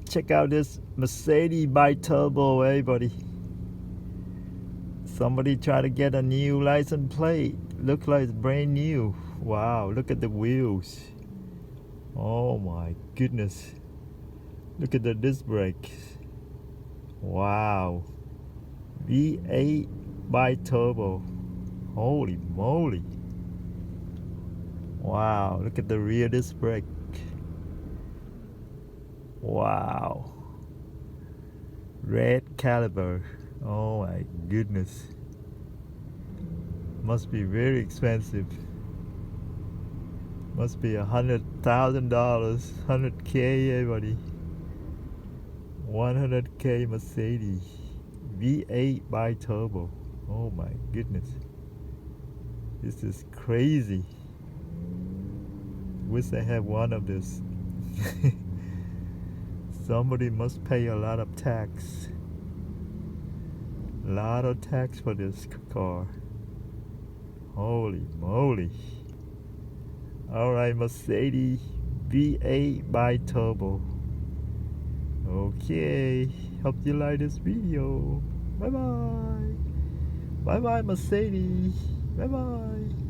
Check out this Mercedes Biturbo, everybody. Somebody try to get a new license plate. Look like it's brand new. Wow, look at the wheels. Oh my goodness. Look at the disc brakes. Wow. V8 Biturbo. Holy moly. Wow, look at the rear disc brake. Wow. Red caliber. Oh my goodness. Must be very expensive. Must be $100,000, 100K, everybody. 100K Mercedes. V8 Biturbo. Oh my goodness. This is crazy. Wish I had one of this. Somebody must pay a lot of tax. Lot of tax for this car. Holy moly. Alright, Mercedes V8 Biturbo. Okay, hope you like this video. Bye bye. Bye bye, Mercedes. Bye bye.